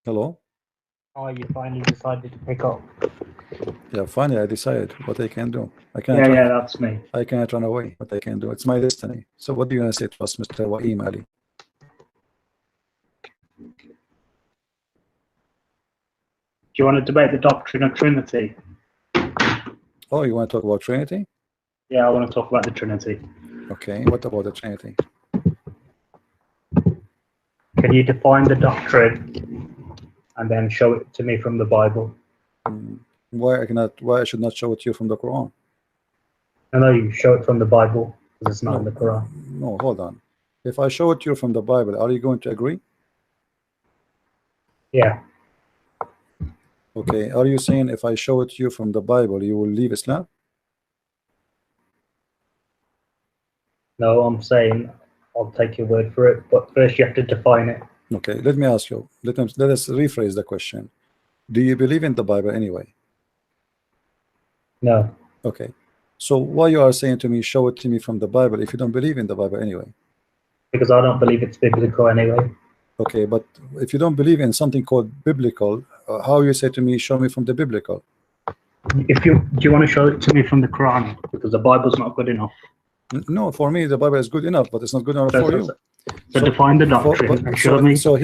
Hello? Oh, you finally decided to pick up. Yeah, finally I decided what I can do. I Yeah, cannot run, that's me. I cannot run away. What I can do. It's my destiny. So what do you want to say to us, Mr. Waim Ali? Do you want to debate the doctrine of Trinity? Oh, you want to talk about Trinity? Yeah, I want to talk about the Trinity. Okay, what about the Trinity? Can you define the doctrine and then show it to me from the Bible? Why I should not show it to you from the Quran? I know you show it from the Bible because it's not No, in the Quran. no, hold on. If I show it to you from the Bible, are you going to agree? Yeah. Okay, are you saying if I show it to you from the Bible, you will leave Islam? No, I'm saying I'll take your word for it, but first you have to define it. Okay, let me ask you. Let us rephrase the question. Do you believe in the Bible anyway? No, Okay, so why you are saying to me, show it to me from the Bible if you don't believe in the Bible anyway? because I don't believe it's biblical anyway. Okay, but if you don't believe in something called biblical, how you say to me, show me from the biblical? Do you want to show it to me from the Quran? Because the Bible's not good enough. No, for me the Bible is good enough, but it's not good enough for you. So define the doctrine and show me. Define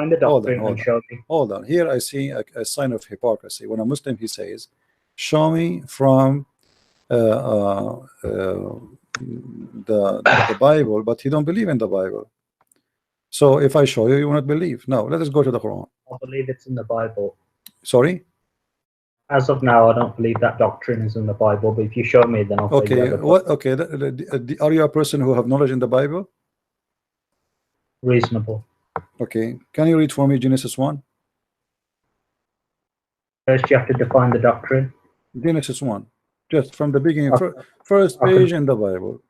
the doctrine and show me. Hold on. Here I see a sign of hypocrisy. When a Muslim he says, show me from the Bible, but he don't believe in the Bible. So if I show you, you will not believe. Now let us go to the Quran. I believe it's in the Bible. Sorry? As of now, I don't believe that doctrine is in the Bible, but if you show me, then I'll say okay. What? Okay. Are you a person who have knowledge in the Bible? Reasonable. Okay. Can you read for me Genesis 1? First, you have to define the doctrine. Genesis 1. Just from the beginning. First page in the Bible.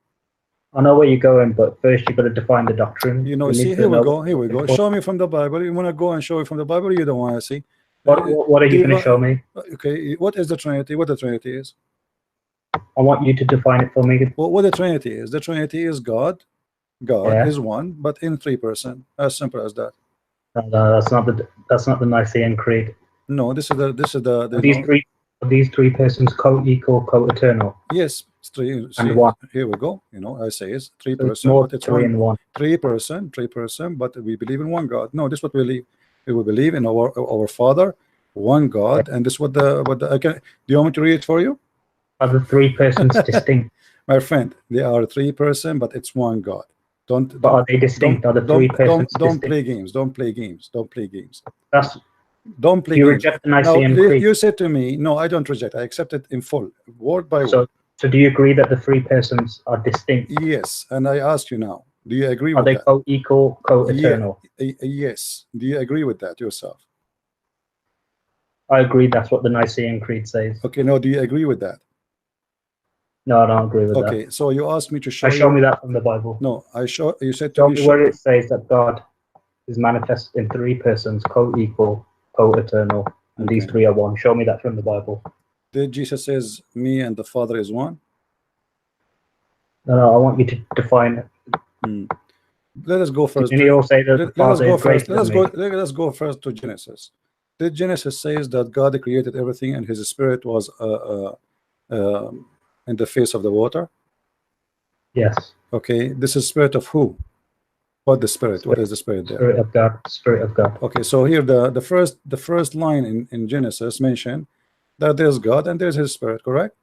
I know where you're going, but first you've got to define the doctrine. You know, see, here we go. Here we go. Show me from the Bible. You want to go and show it from the Bible? You don't want to see. What are you going to show me? Okay. What is the Trinity? What the Trinity is? I want you to define it for me. Well, what the Trinity is? The Trinity is God. God is one, but in 3 persons. As simple as that. No, that's not the Nicene Creed. No, this is these three persons co-equal, co-eternal. Yes, it's 3. See, and 1. Here we go. You know, I say it's 3 So persons, but it's 3 and 1. 3 person, but we believe in one God. No, this is what we believe. We will believe in our Father, one God, and this is what the okay. Do you want me to read it for you? Are the 3 persons distinct? My friend, they are 3 persons, but it's one God. But are they distinct? Are the 3 persons don't play games. Don't play games. Don't play games. Don't play games. Reject the Nicene Creed. You said to me, no, I don't reject. I accept it in full, word by word. So do you agree that the 3 persons are distinct? Yes, and I ask you now, do you agree with that? Are they co-equal, co-eternal? Yes. Do you agree with that yourself? I agree. That's what the Nicene Creed says. Okay, no, do you agree with that? No, I don't agree with that. Okay, so you asked me to show Show me that from the Bible. No, you said to show me where it says that God is manifest in 3 persons, co-equal, co-eternal, and these 3 are one. Show me that from the Bible. Did Jesus says me and the Father is one? No, I want you to define it. Let us go first. Did you say that the Father is greater than me? Let's go first to Genesis. Did Genesis says that God created everything and His Spirit was in the face of the water? Yes. Okay, this is spirit of who? What the spirit? What is the spirit there? Spirit of God. Spirit of God. Okay, so here the first line in Genesis mentioned that there's God and there's His Spirit, correct?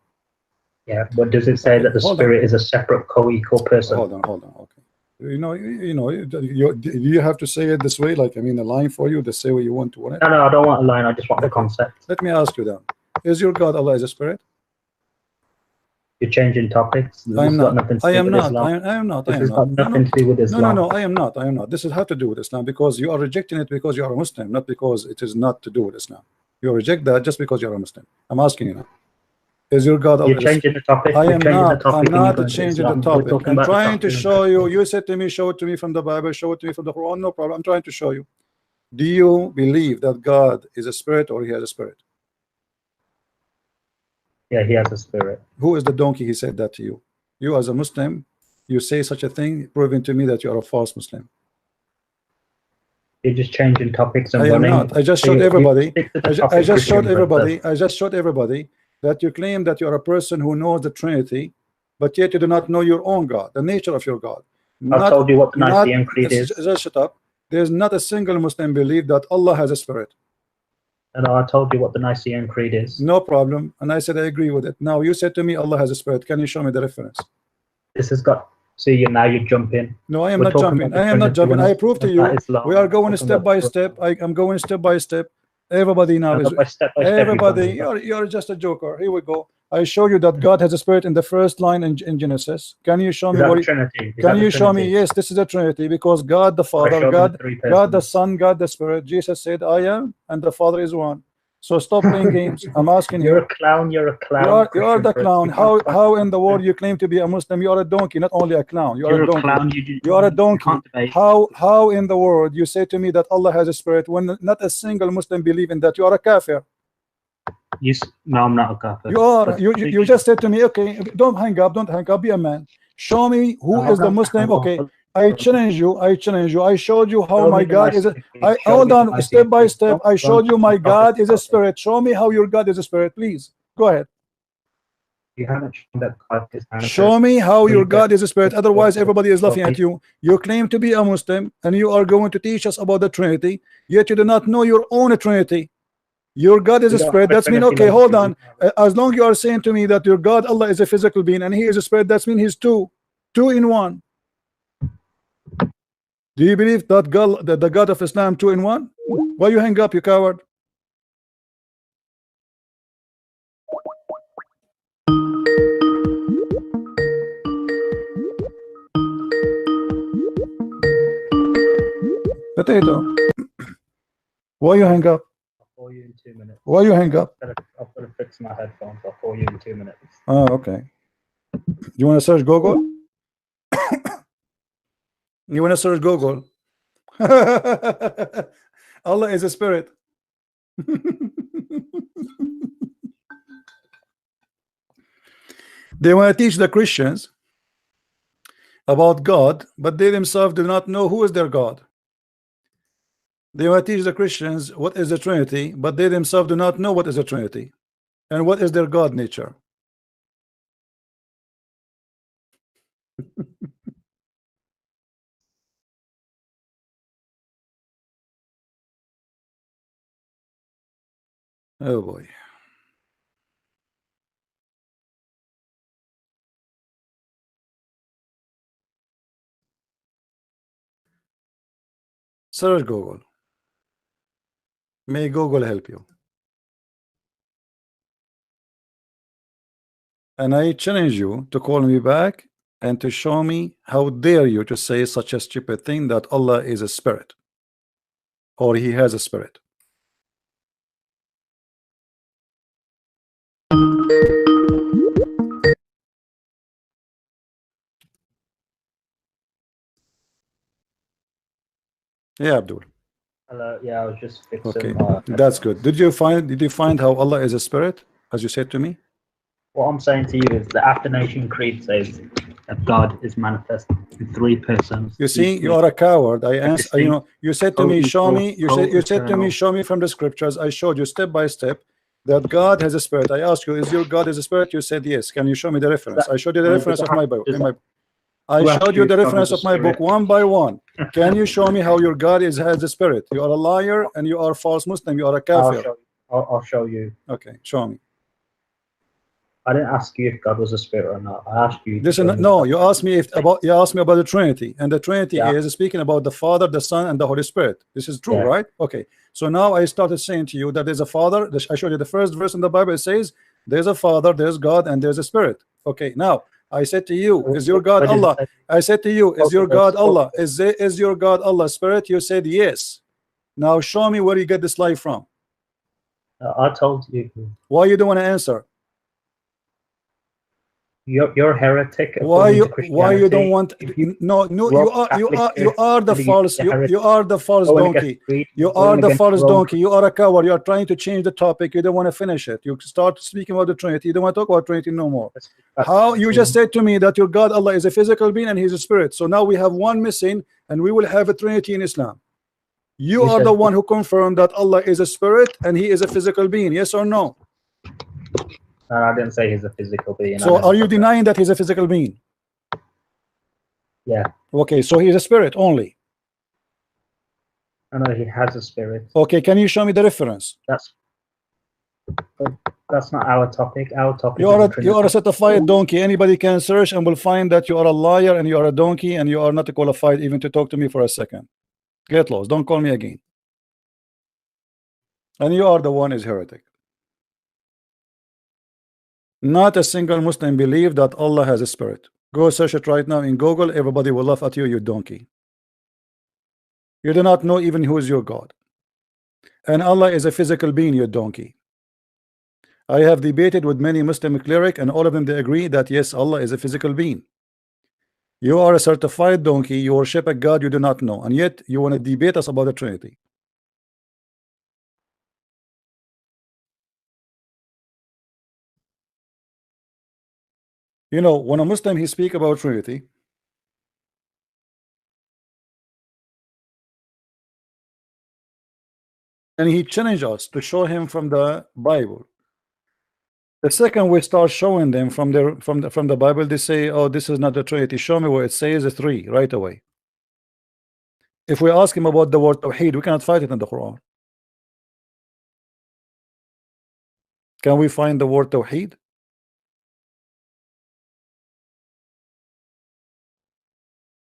Yeah, but does it say that the Spirit is a separate co-equal person? Hold on. Okay. Do you have to say it this way? Like, I mean, a line for you to say what you want to want it? No, I don't want a line. I just want the concept. Let me ask you then: is your God Allah is a spirit? You're changing topics. I am not. I am not. This has got nothing to do with Islam. No, I am not. This is have to do with Islam because you are rejecting it because you are a Muslim, not because it is not to do with Islam. You reject that just because you are a Muslim. I'm asking you now. Is your God Allah? You're changing the topic. I am not. I'm not changing the topic. I'm trying to show you. You said to me, show it to me from the Bible, show it to me from the Quran. No problem. I'm trying to show you. Do you believe that God is a spirit or He has a spirit? Yeah, He has a spirit. Who is the donkey He said that to you? You as a Muslim, you say such a thing, proving to me that you are a false Muslim. You're just changing topics and I am running. not. I just So showed you everybody. stick to the I topic, just showed Christian everybody. brothers. I just showed everybody that you claim that you are a person who knows the Trinity, but yet you do not know your own God, the nature of your God. I've told you what the Nicene Creed is. Just shut up. There's not a single Muslim belief that Allah has a spirit. And I told you what the Nicene Creed is. No problem. And I said I agree with it. Now you said to me Allah has a spirit. Can you show me the reference? This has got. See, now you're jumping. No, I am not jumping. I am not jumping. I prove to you. We are going step by step. I'm going step by step. Everybody now is everybody. You're just a joker. Here we go. I show you that God has a spirit in the first line in Genesis. Can you show me what? Trinity? Can you show me? Yes, this is a Trinity because God the Father, God the Son, God the Spirit. Jesus said, "I am," and the Father is one. So stop playing games. I'm asking you. You're a clown. You're a clown. You are the clown. How in the world you claim to be a Muslim? You are a donkey, not only a clown. You are a donkey. Clown. You are a donkey. How in the world you say to me that Allah has a spirit when not a single Muslim believe in that? You are a kafir. No, I'm not a kafir. You are. You just said to me, okay, don't hang up. Don't hang up. Be a man. Show me who is the Muslim. Okay. I challenge you. I showed you how my God is. Hold on, step by step. I showed you my God is a spirit. Show me how your God is a spirit, please. Go ahead. You haven't shown that God is. Show me how your God is a spirit. Otherwise, everybody is laughing at you. You claim to be a Muslim, and you are going to teach us about the Trinity. Yet you do not know your own Trinity. Your God is a spirit. That's mean okay. Hold on. As long as you are saying to me that your God Allah is a physical being and He is a spirit, that's mean He's two in one. Do you believe that God, the God of Islam, 2 in 1? Why you hang up, you coward? Potato. Why you hang up? I'll call you in 2 minutes. Why you hang up? I've got to fix my headphones. I'll call you in 2 minutes. Oh, okay. You want to search Google? You want to search Google? Allah is a spirit. They want to teach the Christians about God, but they themselves do not know who is their God. They want to teach the Christians what is the Trinity, but they themselves do not know what is the Trinity and what is their God nature. Oh boy. Search Google. May Google help you. And I challenge you to call me back and to show me how dare you to say such a stupid thing that Allah is a spirit or He has a spirit. Yeah, Abdul. Hello. Yeah, I was just fixing. Okay, that's good. Did you find how Allah is a spirit, as you said to me? What I'm saying to you is the Athanasian Creed says that God is manifest in 3 persons. You see, you are a coward. I asked, you said to me, show me. You said to me, show me from the scriptures. I showed you step by step that God has a spirit. I asked you, is your God is a spirit? You said yes. Can you show me the reference? I showed you the reference of my book. I showed you the reference of my book one by one. Can you show me how your God has a spirit? You are a liar and you are a false Muslim. You are a kafir. I'll show you. Okay, show me. I didn't ask you if God was a spirit or not. I asked you. Listen, no, you asked me about the Trinity, and the Trinity is speaking about the Father, the Son, and the Holy Spirit. This is true, right? Okay. So now I started saying to you that there's a Father. I showed you the first verse in the Bible. It says there's a Father, there's God, and there's a Spirit. Okay. Now I said to you, is your God Allah? I said to you, is your God Allah? Is your God Allah Spirit? You said yes. Now show me where you get this life from. I told you. Why you don't want to answer? You're a heretic. Why you don't want? No, you are the false. You are the false donkey. You are the false donkey. You are a coward. You are trying to change the topic. You don't want to finish it. You start speaking about the Trinity. You don't want to talk about Trinity no more. How you just said to me that your God Allah is a physical being and He's a spirit. So now we have one missing, and we will have a Trinity in Islam. You are the one who confirmed that Allah is a spirit and he is a physical being. Yes or no? I didn't say he's a physical being. So are you denying that he's a physical being? Yeah. Okay, so he's a spirit only. I know he has a spirit. Okay, can you show me the reference? That's not our topic. Our topic. You are a certified donkey. Anybody can search and will find that you are a liar and you are a donkey and you are not qualified even to talk to me for a second. Get lost. Don't call me again. And you are the one is heretic. Not a single Muslim believe that Allah has a spirit. Go search it right now in Google. Everybody will laugh at you, you donkey. You do not know even who is your God. And Allah is a physical being, you donkey. I have debated with many Muslim clerics and all of them they agree that yes, Allah is a physical being. You are a certified donkey. You worship a God you do not know, and yet you want to debate us about the Trinity. You know, when a Muslim he speak about Trinity, and he challenge us to show him from the Bible. The second we start showing them from the Bible, they say, "Oh, this is not the Trinity. Show me where it says a three right away." If we ask him about the word Tawheed, we cannot find it in the Quran. Can we find the word Tawheed?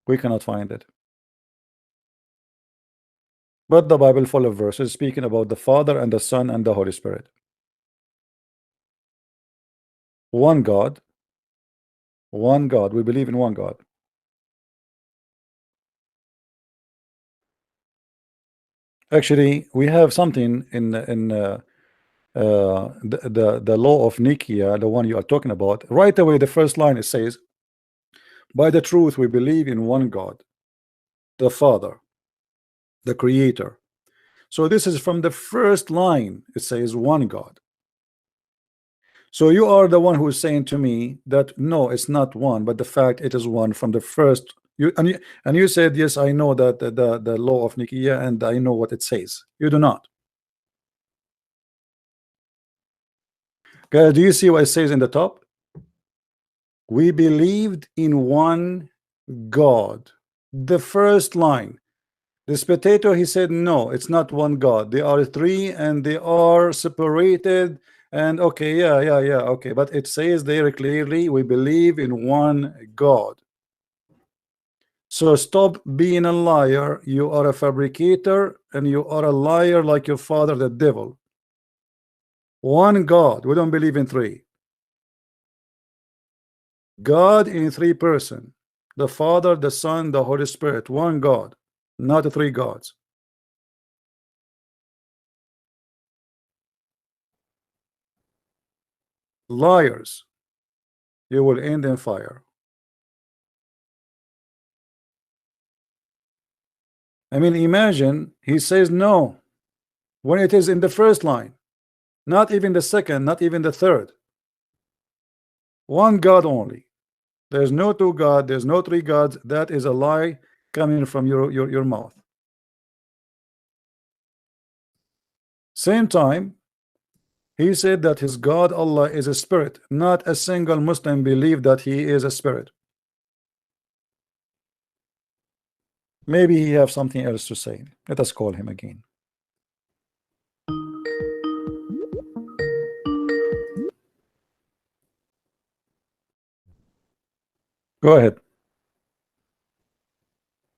We cannot find it. But the Bible full of verses speaking about the Father and the Son and the Holy Spirit. One God. One God. We believe in one God. Actually, we have something in the law of Nicaea, the one you are talking about. Right away, the first line it says, "By the truth we believe in one God, the Father, the Creator." So this is from the first line. It says one God. So you are the one who is saying to me that no, it's not one, but the fact it is one from the first. And you said yes, I know that the law of Nicaea and I know what it says. You do not. Okay, do you see what it says in the top? We believed in one God. The first line. This potato, he said, no, it's not one God. They are three and they are separated. And okay, yeah, okay. But it says there clearly, we believe in one God. So stop being a liar. You are a fabricator and you are a liar like your father, the devil. One God. We don't believe in three. God in three persons. The Father, the Son, the Holy Spirit. One God. Not the three gods. Liars. You will end in fire. I mean, imagine he says no when it is in the first line, not even the second, not even the third. One God only. There's no two gods, there's no three gods. That is a lie coming from your mouth. Same time, he said that his God Allah is a spirit. Not a single Muslim believe that he is a spirit. Maybe he have something else to say. Let us call him again. Go ahead.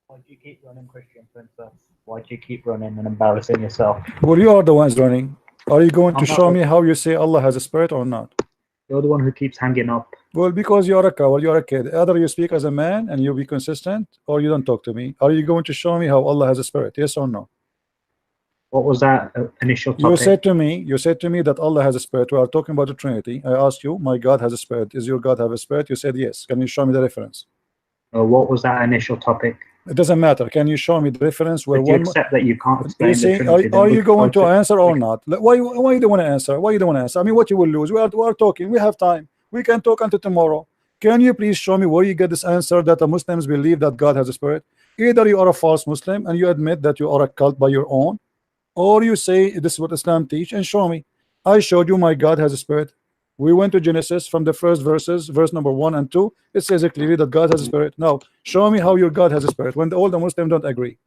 Why do you keep running, Christian Princess? Why do you keep running and embarrassing yourself? Well, you are the ones running. Are you going to show me how you say Allah has a spirit or not? You're the one who keeps hanging up. Well, because you are a coward, you are a kid. Either you speak as a man and you be consistent, or you don't talk to me. Are you going to show me how Allah has a spirit? Yes or no? What was that initial topic? You said to me that Allah has a spirit. We are talking about the Trinity. I asked you, my God has a spirit. Is your God have a spirit? You said yes. Can you show me the reference? What was that initial topic? It doesn't matter. Can you show me the reference where you accept that you can't explain the Trinity? Are you going to answer or not? Why you don't want to answer? Why you don't want to answer? I mean, what you will lose? We are talking. We have time. We can talk until tomorrow. Can you please show me where you get this answer that the Muslims believe that God has a spirit? either you are a false Muslim and you admit that you are a cult by your own, or you say this is what Islam teach and show me. I showed you my God has a spirit. We went to Genesis from the first verses, verse number 1 and 2. It says it clearly that God has a spirit. Now show me how your God has a spirit when all the Muslims don't agree.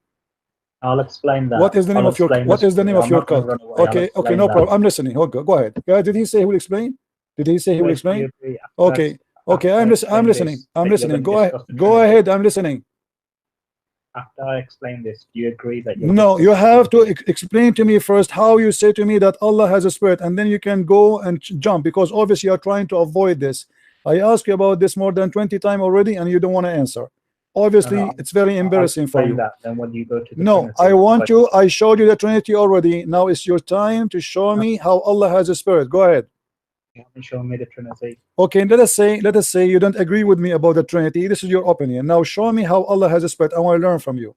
I'll explain that. What is the name of your What is the name of your cult? Okay, okay, no problem. I'm listening. Okay, go ahead. Did he say he will explain? Did he say he will explain? Okay, okay, I'm listening. I'm listening. Go ahead. Go ahead. I'm listening. After I explain this, do you agree that no, you have to explain to me first how you say to me that Allah has a spirit, and then you can go and jump, because obviously you are trying to avoid this. I asked you about this more than 20 times already and you don't want to answer. Obviously it's very embarrassing for you. Then when you go to the no Trinity, I want you, I showed you the Trinity already. Now it's your time to show me how Allah has a spirit. Go ahead. You haven't shown me the Trinity. Okay, let us say you don't agree with me about the Trinity. This is your opinion. Now show me how Allah has a spirit. I want to learn from you.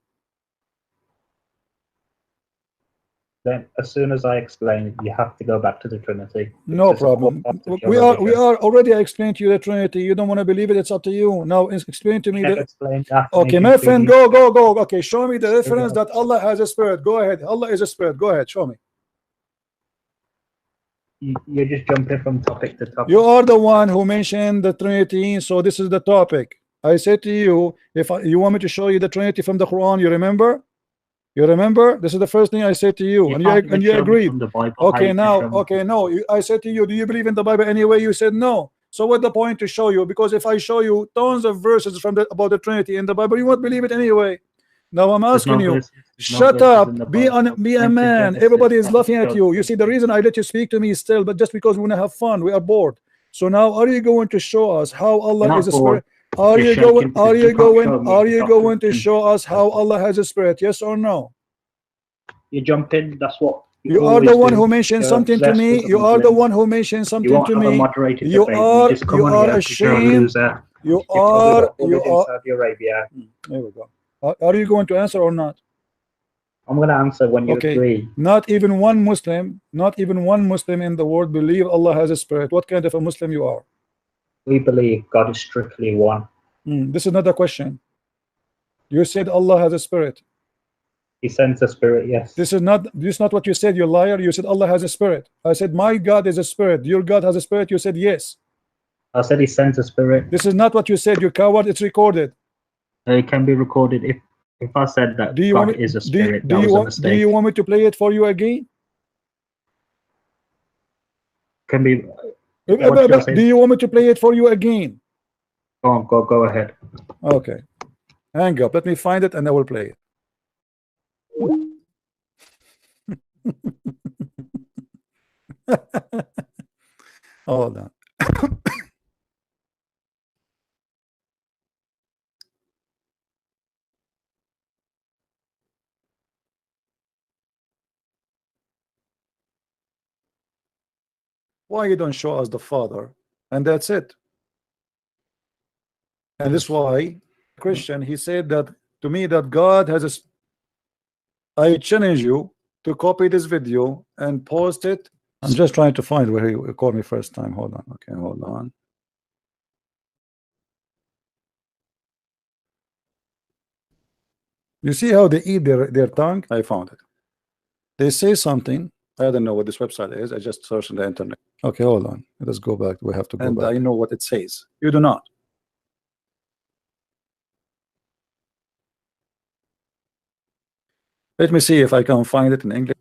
Then as soon as I explain, you have to go back to the Trinity. No problem. We are already. I explained to you the Trinity. You don't want to believe it, it's up to you. Now explain to me that. Okay, my friend, go. Okay, show me the reference that Allah has a spirit. Go ahead. Allah is a spirit. Go ahead, show me. You're just jumping from topic to topic. You are the one who mentioned the Trinity, so this is the topic. I said to you, if you want me to show you the Trinity from the Quran, you remember? You remember? This is the first thing I said to you, and you agreed. Okay, now, okay, no, I said to you, do you believe in the Bible anyway? You said no. So what's the point to show you? Because if I show you tons of verses from about the Trinity in the Bible, you won't believe it anyway. Now I'm asking you, shut up, be a man. Everybody is laughing at you. You see, the reason I let you speak to me still, but just because we want to have fun, we are bored. So now, are you going to show us how Allah is a spirit? Are you going to show us how Allah has a spirit? Yes or no? You jumped in. That's what you are the one who mentioned something to me. You are the one who mentioned something to me. You are ashamed. You are Saudi Arabia. There we go. Are you going to answer or not? I'm going to answer when you agree. Not even one Muslim in the world believe Allah has a spirit. What kind of a Muslim you are? We believe God is strictly one. This is not a question. You said Allah has a spirit. He sends a spirit, yes. This is not what you said, you liar. You said Allah has a spirit. I said my God is a spirit. Your God has a spirit. You said yes. I said he sends a spirit. This is not what you said, you coward. It's recorded. It can be recorded. If I said that God is a spirit, that was a mistake. Do you want me to play it for you again? Can be. Do you want me to play it for you again? Go ahead. Okay. Hang up. Let me find it and I will play it. Hold on. Why you don't show us the Father? And that's it. And this is why Christian, he said that to me that God has a. I challenge you to copy this video and post it. I'm just trying to find where he called me first time. Hold on. Okay, hold on. You see how they eat their tongue? I found it. They say something. I don't know what this website is. I just searched on the internet. Okay, hold on. Let's go back. We have to go back. I know what it says. You do not. Let me see if I can find it in English.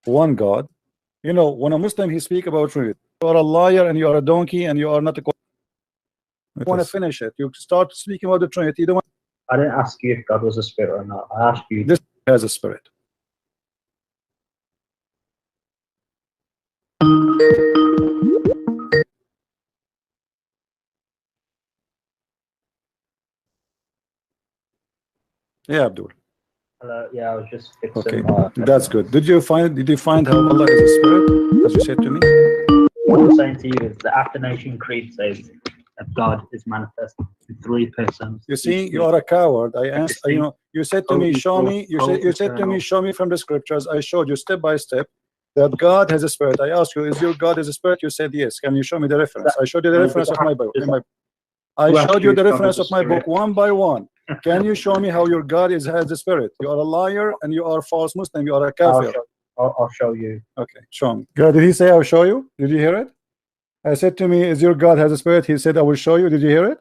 One God. You know, when a Muslim he speak about truth, you are a liar and you are a donkey and you are not a. You want to finish it. You start speaking about the Trinity. You don't want. I didn't ask you if God was a spirit or not. I asked you. This has a spirit. Yeah, Abdul. Hello. Yeah, I was just fixing. Okay, that's good. Did you find how Allah is a spirit, as you said to me? What I'm saying to you is the Athanasian Creed says that God is manifest in three persons. You see, you are a coward. I asked, you know, you said to me, show me. You said to me, show me from the scriptures. I showed you step by step that God has a spirit. I asked you, is your God as a spirit? You said yes. Can you show me the reference? I showed you the reference of my book. I showed you the reference of my book one by one. Can you show me how your God has a spirit? You are a liar and you are a false Muslim. You are a kafir. I'll show you. Okay, show me. God, did he say I'll show you? Did you hear it? I said to me, is your God has a spirit? He said I will show you. Did you hear it?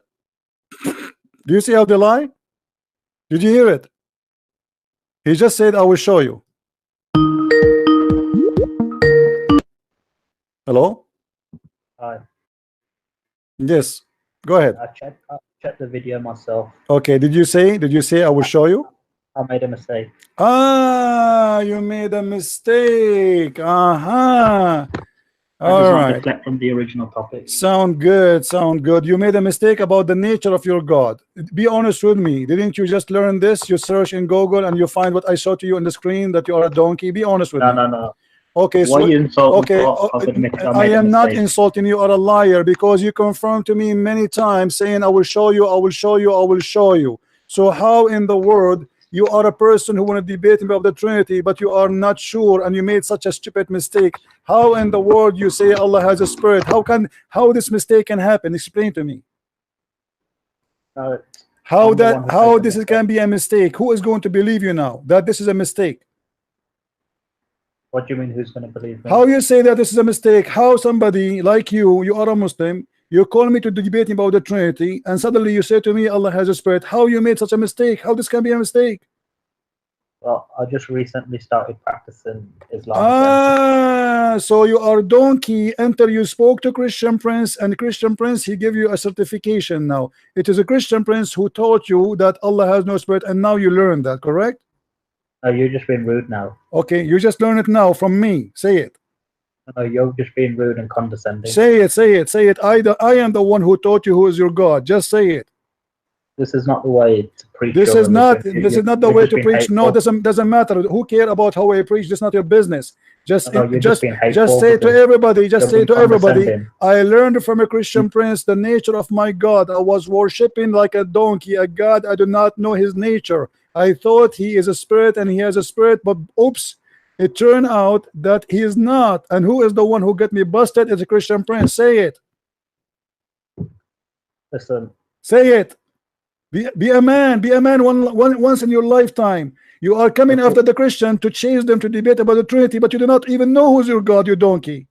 Do you see how they lie? Did you hear it? He just said I will show you. Hello? Hi. Yes. Go ahead. I checked the video myself. Okay. Did you say I will show you? I made a mistake. Ah, you made a mistake. All right. Deflect from the original topic. Sound good. Sound good. You made a mistake about the nature of your God. Be honest with me. Didn't you just learn this? You search in Google and you find what I showed to you on the screen, that you are a donkey. Be honest with me. No. Okay, so okay, I am not insulting you. Are a liar, because you confirmed to me many times saying I will show you, I will show you, I will show you. So how in the world you are a person who want to debate about the Trinity, but you are not sure and you made such a stupid mistake? How in the world you say Allah has a spirit? How this mistake can happen? Explain to me. How this can be a mistake? Who is going to believe you now that this is a mistake? What do you mean, who's going to believe me? How you say that this is a mistake? How somebody like you are a Muslim, you call me to debate about the Trinity, and suddenly you say to me Allah has a spirit? How you made such a mistake? How this can be a mistake? Well, I just recently started practicing Islam. So you are donkey until you spoke to Christian Prince, and Christian Prince, he gave you a certification. Now it is a Christian Prince who taught you that Allah has no spirit, and now you learn that, correct? No, you're just being rude now. Okay, you just learn it now from me. Say it. No, you're just being rude and condescending. Say it, say it, say it. I am the one who taught you who is your God. Just say it. This is not the way to preach. This is not the way to preach. No, doesn't matter. Who care about how I preach? That's not your business. Just say to everybody, I learned from a Christian Prince the nature of my God. I was worshiping like a donkey, a God I do not know his nature. I thought he is a spirit and he has a spirit, but oops, it turned out that he is not. And who is the one who got me busted? It's a Christian Prince. Say it. Listen. Say it. Be a man. Be a man once in your lifetime. You are coming after the Christian to chase them to debate about the Trinity, but you do not even know who's your God, you donkey.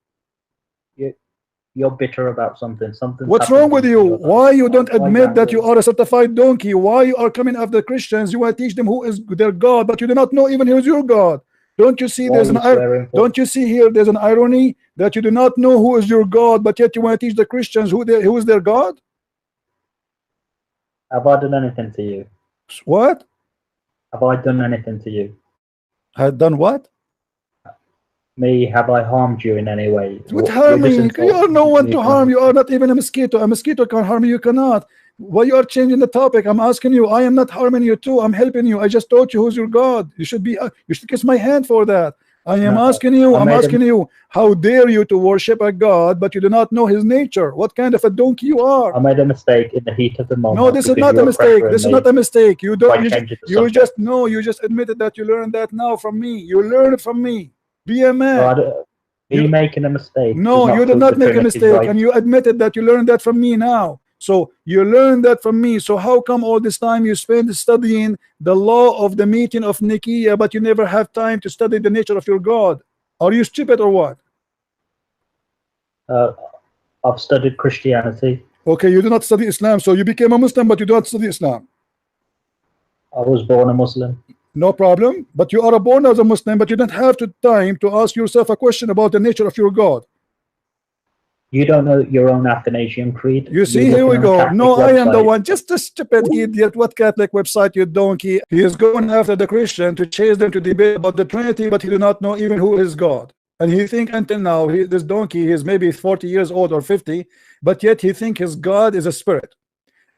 You're bitter about something. What's wrong with you? Why you don't admit that you are a certified donkey? Why you are coming after Christians? You want to teach them who is their God, but you do not know even who is your God. Don't you see don't you see here there's an irony that you do not know who is your God, but yet you want to teach the Christians who is their God? Have I done anything to you? What? Have I done anything to you? Had done what? Me, have I harmed you in any way? What harming? You are no one to harm. You are not even a mosquito. A mosquito can harm you. You cannot. Why you are changing the topic? I'm asking you. I am not harming you too. I'm helping you. I just taught you who's your God. You should kiss my hand for that. I am asking you. I'm asking you. How dare you to worship a God, but you do not know his nature? What kind of a donkey you are? I made a mistake in the heat of the moment. No, this is not a mistake. This is not a mistake. You don't. You just admitted that you learned that now from me. You learned it from me. Be a man. You making a mistake. No, you did not make a mistake, and you admitted that you learned that from me now. So you learned that from me. So how come all this time you spend studying the law of the meeting of Nicaea, but you never have time to study the nature of your God? Are you stupid or what? I've studied Christianity. Okay, you do not study Islam, so you became a Muslim, but you do not study Islam. I was born a Muslim. No problem, but you are born as a Muslim, but you don't have the time to ask yourself a question about the nature of your God. You don't know your own Athanasian Creed. You see, here we go. No, I am the one. Just a stupid idiot. What Catholic website, you donkey? He is going after the Christian to chase them to debate about the Trinity, but he do not know even who is God. And he think until now, this donkey, he is maybe 40 years old or 50, but yet he think his God is a spirit.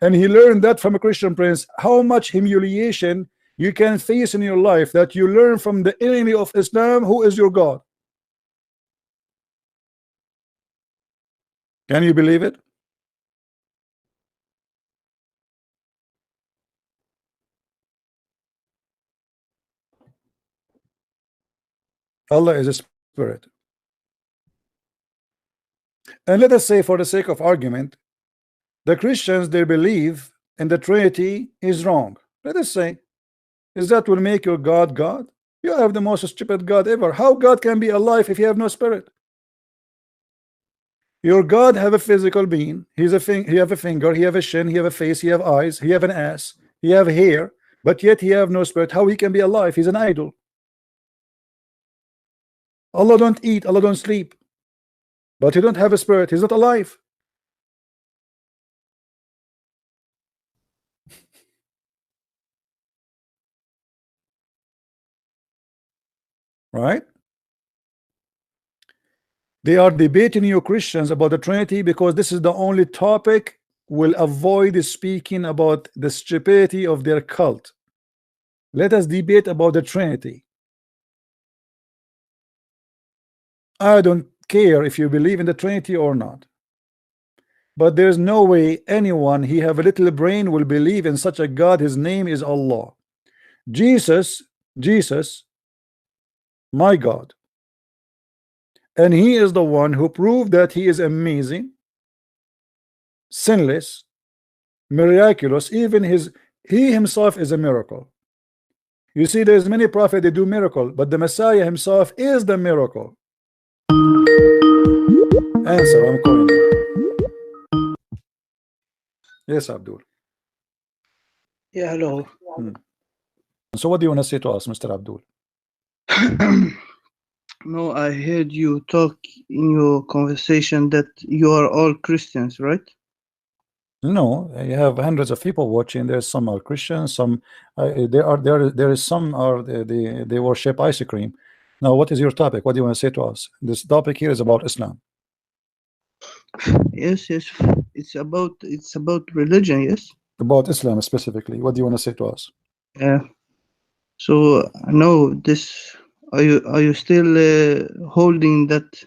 And he learned that from a Christian Prince. How much humiliation you can face in your life that you learn from the enemy of Islam who is your God. Can you believe it? Allah is a spirit. And let us say, for the sake of argument, the Christians, they believe in the Trinity is wrong. Let us say, is that will make your God God? You have the most stupid God ever. How God can be alive if you have no spirit? Your God have a physical being. He have a finger, he have a chin, he have a face, he have eyes, he have an ass, he have hair, but yet he have no spirit. How he can be alive? He's an idol. Allah don't eat, Allah don't sleep, but he don't have a spirit. He's not alive. Right? They are debating you Christians about the Trinity because this is the only topic will avoid speaking about the stupidity of their cult. Let us debate about the Trinity. I don't care if you believe in the Trinity or not, but there's no way anyone he have a little brain will believe in such a God. His name is Allah. Jesus, my God, and he is the one who proved that he is amazing, sinless, miraculous. Even he himself is a miracle. You see, there's many prophets they do miracle, but the Messiah himself is the miracle. Answer, I'm calling you. Yes, Abdul. Yeah, hello. So what do you want to say to us, Mr. Abdul? No, I heard you talk in your conversation that you are all Christians, right? No, you have hundreds of people watching. There's some are Christians, some there is some are they worship ice cream. Now, what is your topic? What do you want to say to us? This topic here is about Islam. Yes, it's about religion, yes. About Islam specifically. What do you want to say to us? Yeah. So no, this are you still holding that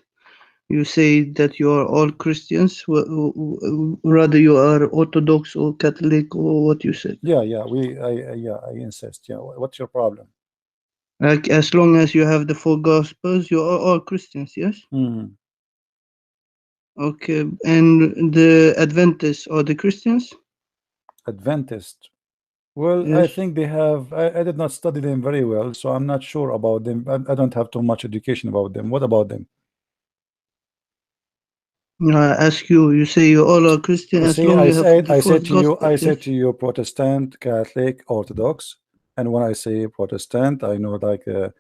you say that you are all Christians, rather you are Orthodox or Catholic or what you said? Yeah, I insist. Yeah, what's your problem? Like, as long as you have the four Gospels, you are all Christians, yes? Mm. Okay, and the Adventists are the Christians? Adventist. Well, Yes. I think they have. I did not study them very well, so I'm not sure about them. I don't have too much education about them. What about them? I ask you. You say you all are Christian as long as you have the I four said to you, Gospels. I said to you, Protestant, Catholic, Orthodox, and when I say Protestant, I know like the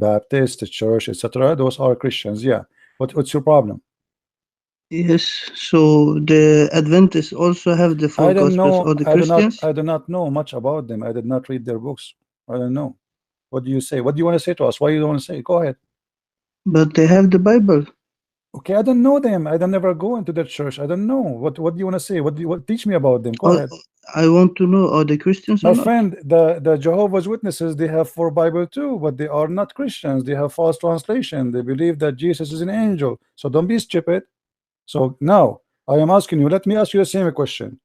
Baptist, the Church, etc. Those are Christians. Yeah. What's your problem? Yes. So the Adventists also have the four I don't Gospels, know. or the Christians? I do not know much about them. I did not read their books. I don't know. What do you say? What do you want to say to us? Why you don't want to say? Go ahead. But they have the Bible. Okay, I don't know them. I don't never go into their church. I don't know. What do you want to say? What teach me about them? Go ahead. I want to know, are they Christians My or not? friend, the Jehovah's Witnesses, they have 4 Bible too, but they are not Christians. They have false translation. They believe that Jesus is an angel. So don't be stupid. So now I am asking you, let me ask you the same question.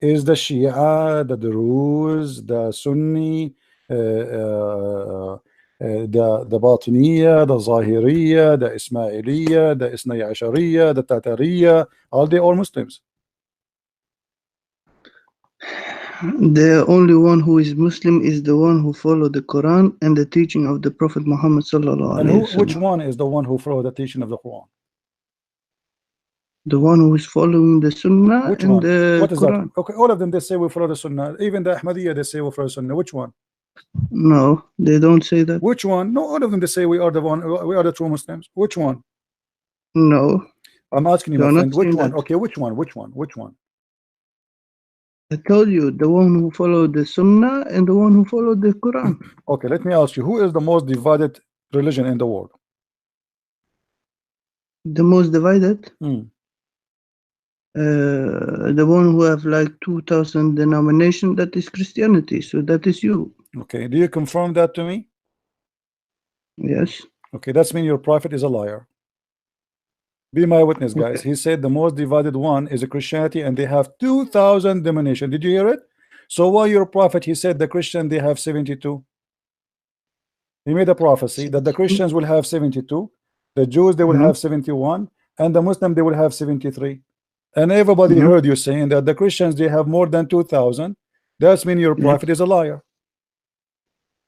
Is the Shia, the Druze, the Sunni, the Batiniya, the Zahiriya, the Ismailiya, the Isnai Ashariya, the Tatariya, are they all Muslims? The only one who is Muslim is the one who follow the Quran and the teaching of the Prophet Muhammad sallallahu And alaihi wasallam. which one is the one who follow the teaching of the Quran? The one who is following the Sunnah Which and one? the What is Quran. that? Okay, all of them they say we follow the Sunnah. Even the Ahmadiyya they say we follow the Sunnah. Which one? No, they don't say that. Which one? No, all of them they say we are the one. We are the true Muslims. Which one? No, I'm asking you, they my are not friend. Which saying one? that. Okay, which one? Which one? Which one? I told you, the one who followed the Sunnah and the one who followed the Quran. Okay, let me ask you, who is the most divided religion in the world? The most divided? Hmm. The one who have like 2,000 denomination, that is Christianity. So that is you. Okay, do you confirm that to me? Yes. Okay, that's mean your prophet is a liar. Be my witness, guys. Okay. He said the most divided one is a Christianity, and they have 2,000 denomination. Did you hear it? So why your prophet? He said the Christian they have 72. He made a prophecy that the Christians will have 72, the Jews they will have 71, and the Muslim they will have 73. And everybody heard you saying that the Christians they have more than 2,000, That's mean your prophet is a liar.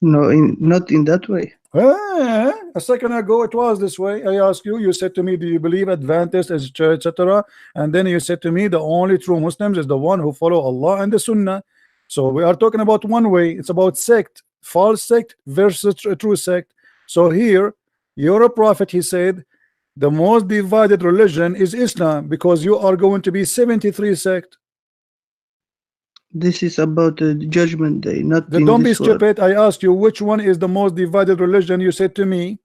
No, not in that way. A second ago it was this way. I asked you, you said to me, do you believe Adventist as church, etc.? And then you said to me, the only true Muslims is the one who follow Allah and the Sunnah. So we are talking about one way. It's about sect, false sect versus true sect. So here, you're a prophet, he said, the most divided religion is Islam, because you are going to be 73 sect. This is about the judgment day, not Don't be world. stupid. I asked you which one is the most divided religion. You said to me,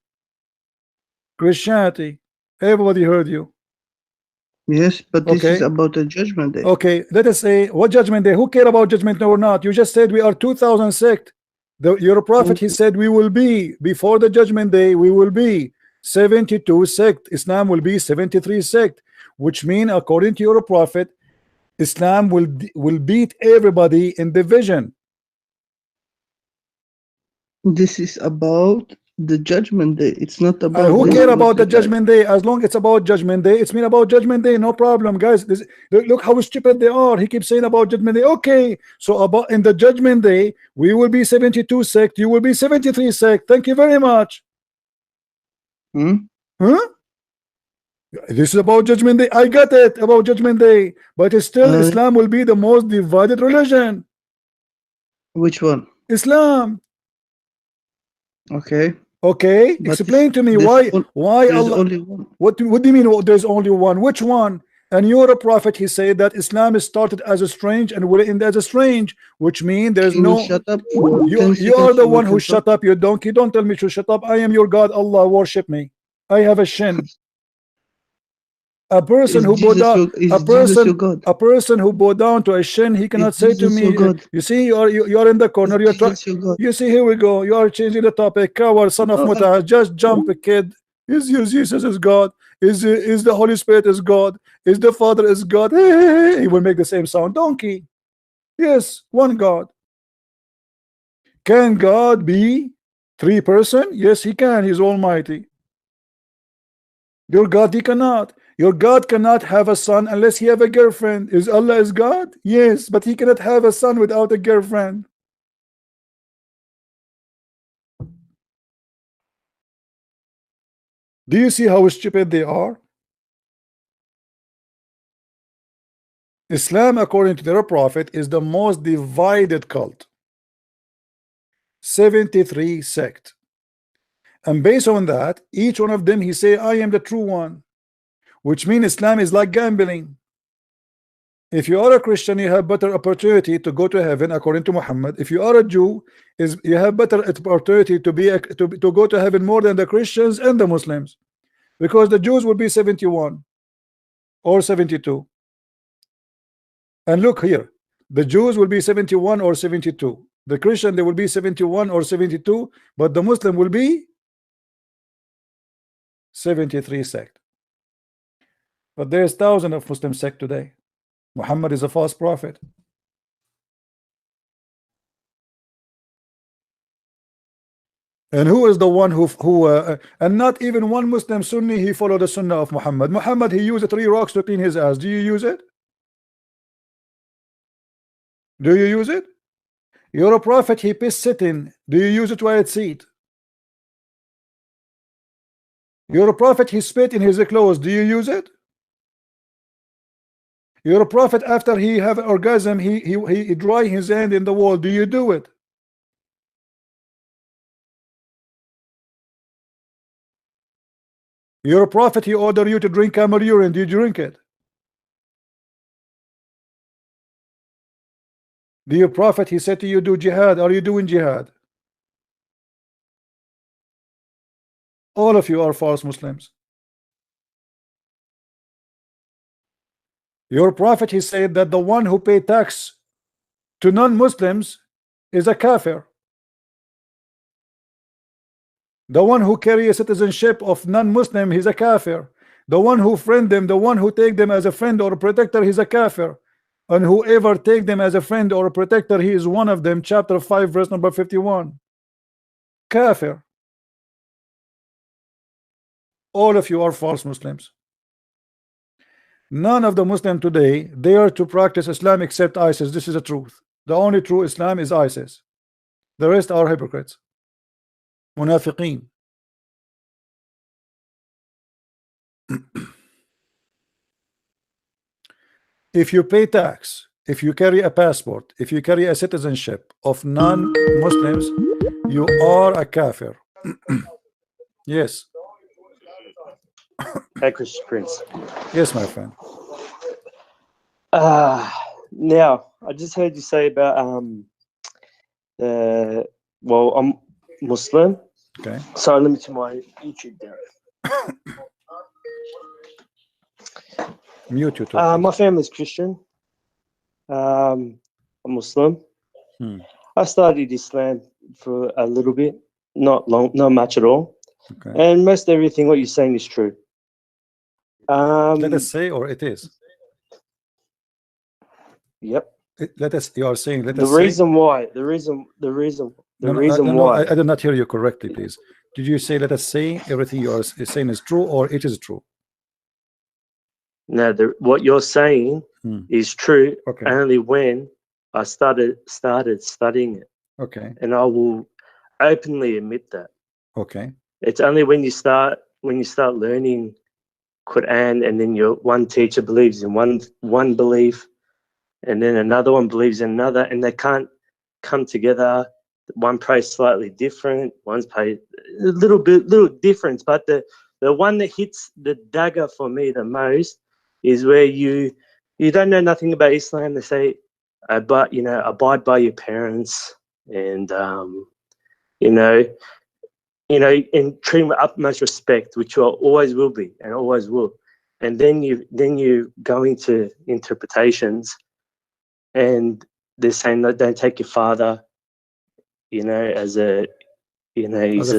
Christianity. Everybody heard you. Yes, but this is about the judgment day. Okay, let us say, what judgment day? Who care about judgment day or not? You just said we are 2000 sect. Your prophet, he said we will be, before the judgment day, we will be 72 sect. Islam will be 73 sect, which mean according to your prophet, Islam will beat everybody in division. This is about the judgment day. It's not about who care about the judgment day? As long as it's about judgment day, it's mean about judgment day, no problem, guys. Look how stupid they are. He keeps saying about judgment day. Okay, so about in the judgment day, we will be 72 sect, you will be 73 sect. Thank you very much. This is about judgment day. I got it about judgment day, but it's still Islam will be the most divided religion. Which one? Islam. Okay. Okay, but explain to me why Allah. Only one. What do you mean there's only one? Which one? And you're a prophet, he said that Islam is started as a strange and will end as a strange, which means there's no. Shut up. You are the one who shut up, you donkey. Don't tell me to shut up. I am your God, Allah, worship me. I have a shin. A person who bowed down, a person who bowed down to a shin, he cannot say to me, you see, you are in the corner, you're trying, you see, here we go, you are changing the topic. Coward, son of Mutah, just jump, kid. Is Jesus is God? Is the Holy Spirit is God? Is the Father is God? Hey, he will make the same sound. Donkey. Yes, one God. Can God be three person? Yes, he can. He's almighty. Your God, he cannot. Your God cannot have a son unless he have a girlfriend. Is Allah is God? Yes, but he cannot have a son without a girlfriend. Do you see how stupid they are? Islam, according to their prophet, is the most divided cult. 73 sect. And based on that, each one of them, he say, I am the true one. Which means Islam is like gambling. If you are a Christian, you have better opportunity to go to heaven according to Muhammad. If you are a Jew, you have better opportunity to go to heaven more than the Christians and the Muslims, because the Jews will be 71 or 72. And look here, the Jews will be 71 or 72. The Christian, they will be 71 or 72, but the Muslim will be 73 sect. But there's thousands of Muslim sect today. Muhammad is a false prophet. And who is the one who and not even one Muslim Sunni, he followed the Sunnah of Muhammad. Muhammad, he used 3 rocks to clean his ass. Do you use it? Do you use it? You're a prophet, he pissed sitting. Do you use it while it seat? You're a prophet, he spit in his clothes. Do you use it? You're a prophet, after he have an orgasm, he dry his hand in the wall. Do you do it? You're a prophet, he order you to drink camel urine. Do you drink it? Do your prophet, he said to you, do jihad. Are you doing jihad? All of you are false Muslims. Your prophet, he said that the one who pay tax to non-Muslims is a kafir. The one who carry a citizenship of non-Muslim, he's a kafir. The one who friend them, the one who take them as a friend or a protector, he's a kafir. And whoever take them as a friend or a protector, he is one of them. Chapter 5 verse number 51. Kafir. All of you are false Muslims. None of the Muslims today dare to practice Islam except ISIS. This is the truth. The only true Islam is ISIS. The rest are hypocrites. Munafiqeen. If you pay tax, if you carry a passport, if you carry a citizenship of non-Muslims, you are a kafir. Yes. Hey, Christian Prince. Yes, my friend. Now, I just heard you say about well, I'm Muslim. Okay. So let me turn my YouTube down. Mute you too. My family's Christian. I'm Muslim. I studied Islam for a little bit, not long, not much at all. Okay. And most everything what you're saying is true. Let us say, or it is. Yep. Let us. You are saying. Let The us say. reason why. The reason why. I did not hear you correctly. Please. Did you say let us say everything you are saying is true, or it is true? No, what you're saying is true. Okay. Only when I started studying it. Okay. And I will openly admit that. Okay. It's only when you start learning Quran, and then your one teacher believes in one belief, and then another one believes in another, and they can't come together. One prays slightly different, one's prays a little difference, but the one that hits the dagger for me the most is where you don't know nothing about Islam. They say, but abide by your parents, and and treat them with utmost respect, which you always will be and always will. And then you go into interpretations, and they're saying that don't take your father, as a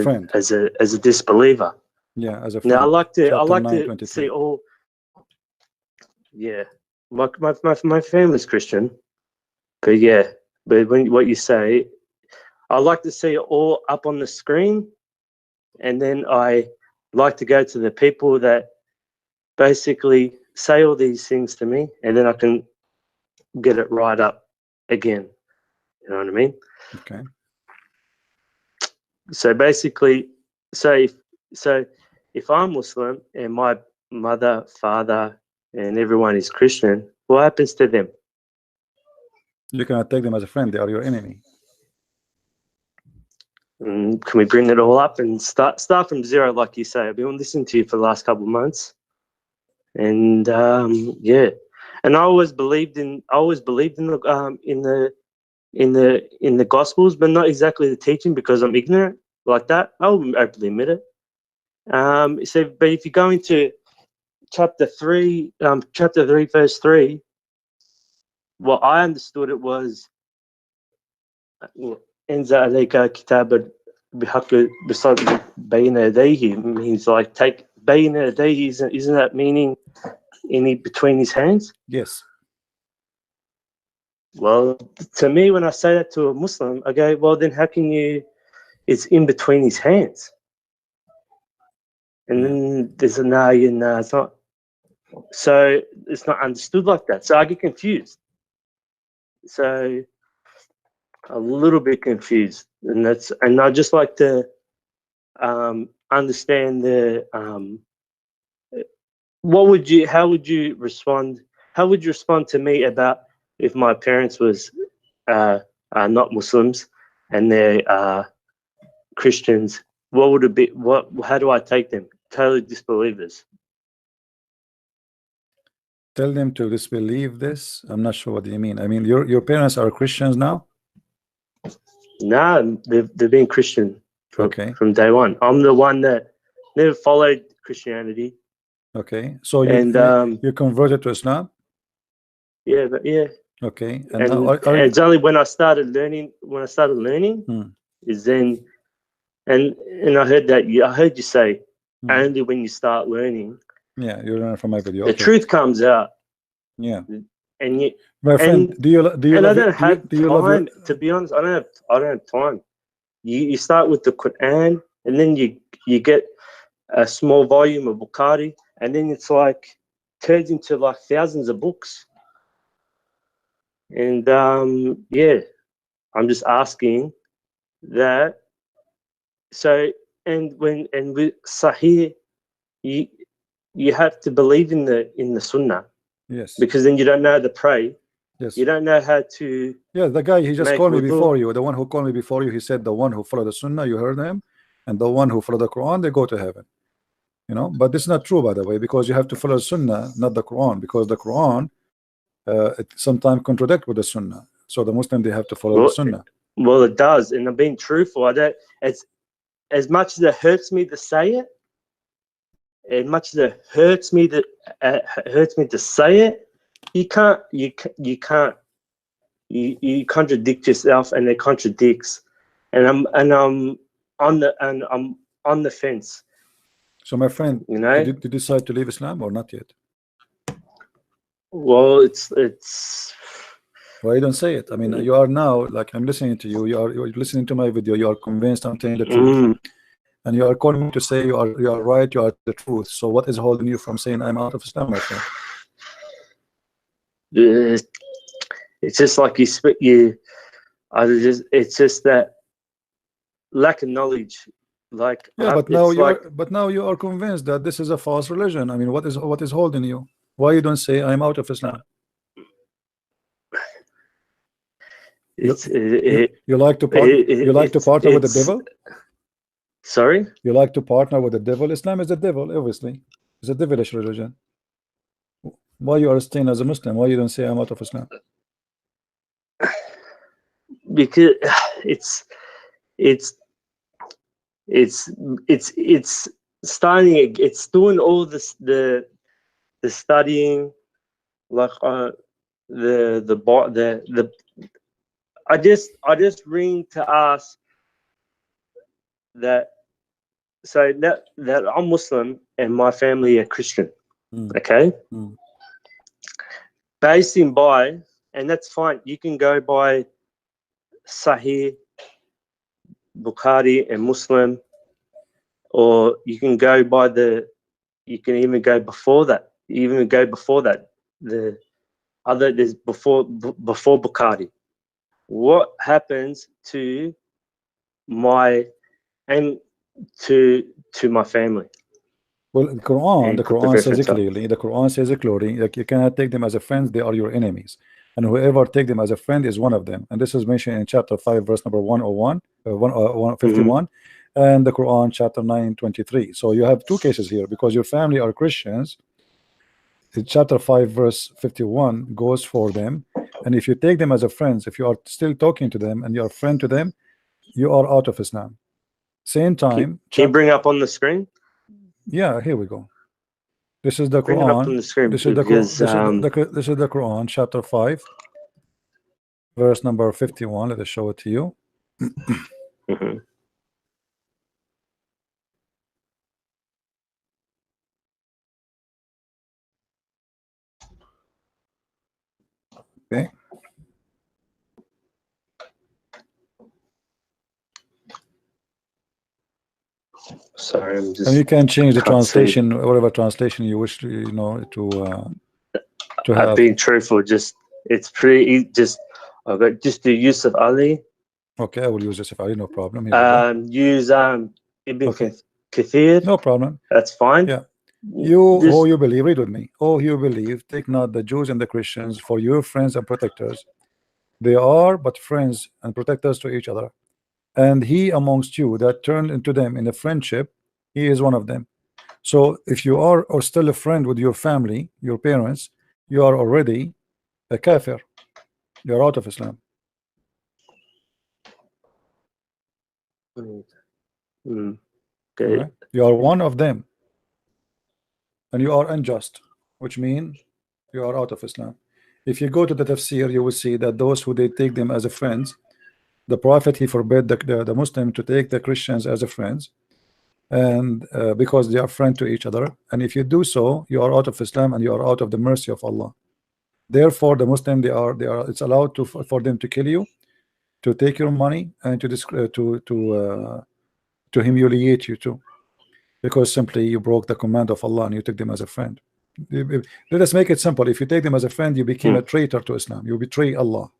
friend, as a disbeliever. Yeah, as a friend. Now I like to 9:23. see all. Yeah, my family's Christian, but when what you say, I like to see it all up on the screen, and then I like to go to the people that basically say all these things to me, and then I can get it right up again. You know what I mean? Okay. So basically, if I'm Muslim and my mother, father, and everyone is Christian, what happens to them? You cannot take them as a friend. They are your enemy. Can we bring it all up and start from zero, like you say? I've been listening to you for the last couple of months, and and I always believed in the Gospels, but not exactly the teaching, because I'm ignorant like that. I'll openly admit it. But if you go into chapter 3, verse 3, what I understood it was, "Enza alayka kitabad bihaqq bisad bayna yadayhi," means like take bayna yadayhi. Isn't that meaning between his hands? Yes. Well, to me, when I say that to a Muslim, I go, well, then how can you? It's in between his hands. And then there's it's not. So it's not understood like that. So I get confused. So a little bit confused, and I just like to understand how would you respond? How would you respond to me about if my parents was not Muslims and they're Christians? What would it be? How do I take them? Totally disbelievers. Tell them to disbelieve this. I'm not sure what do you mean. I mean, your parents are Christians now? No, they've been Christian from day one. I'm the one that never followed Christianity. Okay, so you converted to Islam? Yeah, Okay, and it's only when I started learning. Is then, and I heard that I heard you say only when you start learning. Yeah, you learn from my video. The truth comes out. Yeah, and you, my friend, do you and love I don't have time. to be honest, I don't have time. You start with the Quran, and then you get a small volume of Bukhari, and then it's like turns into like thousands of books. And yeah, I'm just asking that. So and with Sahih, you have to believe in the Sunnah, Yes. because then you don't know how to pray. Yes. You don't know how to. Yeah, the guy, he just make called me wudu. before you. The one who called me before you, he said the one who followed the Sunnah, you heard him, and the one who followed the Quran, they go to heaven. You know, but this is not true, by the way, because you have to follow Sunnah, not the Quran, because the Quran it sometimes contradict with the Sunnah. So the Muslim, they have to follow the Sunnah. Well, it does, and I'm being truthful. I don't. It's as much as it hurts me to say it. As much as it hurts me to say it, you can't. You contradict yourself, and it contradicts. And I'm on the fence. So my friend, You know, did you decide to leave Islam or not yet? well, it's. Why you don't say it? I mean, you are now, like, I'm listening to you. You're listening to my video. You are convinced I'm telling the truth, and you are calling me to say you are right. You are the truth. So what is holding you from saying I'm out of Islam, my friend? It's just like it's just that lack of knowledge. Like, yeah, but now you are convinced that this is a false religion. I mean, what is holding you? Why you don't say I'm out of Islam? You like to partner with the devil? Sorry? You like to partner with the devil? Islam is the devil, obviously. It's a devilish religion. Why you are staying as a Muslim? Why you don't say I'm out of Islam? Because it's starting. It's doing all this the studying, like the. I just ring to ask that. So that I'm Muslim and my family are Christian. Okay. Basing by, and that's fine. You can go by Sahih, Bukhari, and Muslim, or you can go by you can even go before that. The other is before Bukhari. What happens to my family? Well, the Quran says it clearly. The Quran says it clearly. Like, you cannot take them as a friend; they are your enemies. And whoever take them as a friend is one of them. And this is mentioned in chapter 5, verse number 101, 151, and the Quran chapter 9:23. So you have two cases here, because your family are Christians. Chapter 5, verse 51 goes for them. And if you take them as a friend, if you are still talking to them and you are a friend to them, you are out of Islam. Same time. Can you bring up on the screen? Yeah, here we go. This is the Bring Quran. it up on the screen. This is the Quran, chapter 5, verse number 51. Let us show it to you. Okay. Sorry, I'm just. And you can change the translation, whatever translation you wish to, to have. Being truthful, it's pretty. I've got just the Yusuf Ali. Okay, I will use Yusuf Ali, no problem. Use Ibn Kathir. No problem. That's fine. Yeah. You believe, read with me. Oh, you believe, take not the Jews and the Christians for your friends and protectors. They are but friends and protectors to each other. And he amongst you that turned into them in a friendship, he is one of them. So if you are or still a friend with your family, your parents, you are already a kafir. You are out of Islam. Okay. Right? You are one of them. And you are unjust, which means you are out of Islam. If you go to the tafsir, you will see that those who they take them as a friends, the Prophet, he forbid the Muslim to take the Christians as a friends, and because they are friends to each other. And if you do so, you are out of Islam and you are out of the mercy of Allah. Therefore, the Muslim, it's allowed for them to kill you, to take your money, and to humiliate you too, because simply you broke the command of Allah and you took them as a friend. Let us make it simple. If you take them as a friend, you became a traitor to Islam. You betray Allah.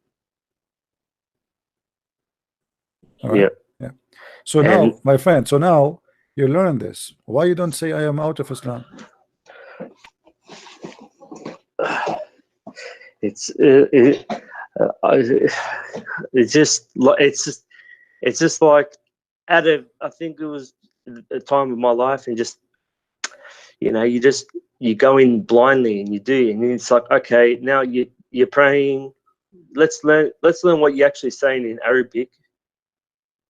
All right? Yeah. So now, my friend, so now you learn this. Why you don't say I am out of Islam? It's just like out of, I think it was a time of my life, and just, you know, you go in blindly and you do, and it's like, okay, now you're praying. Let's learn what you're actually saying in Arabic,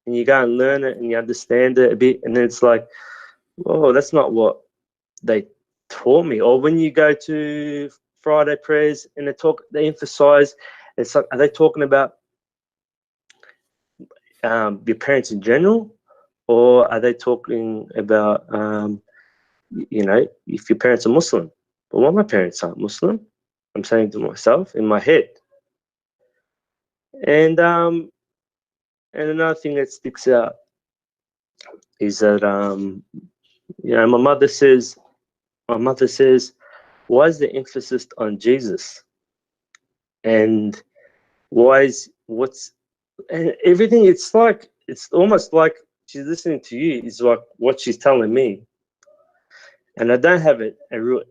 and you go and learn it and you understand it a bit, and then it's like, oh, that's not what they taught me. Or when you go to Friday prayers and they emphasize, it's like, are they talking about your parents in general, or are they talking about you know, if your parents are Muslim? But well, my parents aren't Muslim. I'm saying to myself in my head. And another thing that sticks out is that you know, my mother says, why is the emphasis on Jesus? And and everything, it's like, it's almost like she's listening to you, is like what she's telling me. And I don't have a real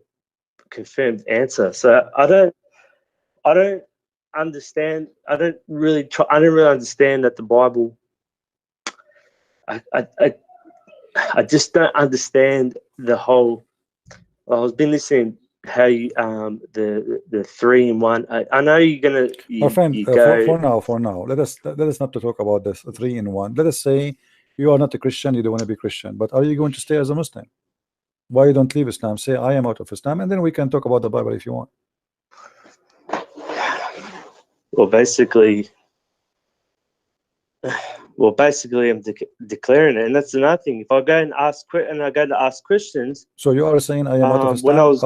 confirmed answer. So I don't understand. I don't really understand that the Bible. I just don't understand the whole. I've been listening how you the 3-in-1. I know you're gonna. My friend, for now, let us not to talk about this 3-in-1. Let us say you are not a Christian. You don't want to be Christian, but are you going to stay as a Muslim? Why you don't leave Islam? Say I am out of Islam, and then we can talk about the Bible if you want. Well, basically, I'm declaring it, and that's another thing. If I go and ask Christians, so you are saying I am out of Islam.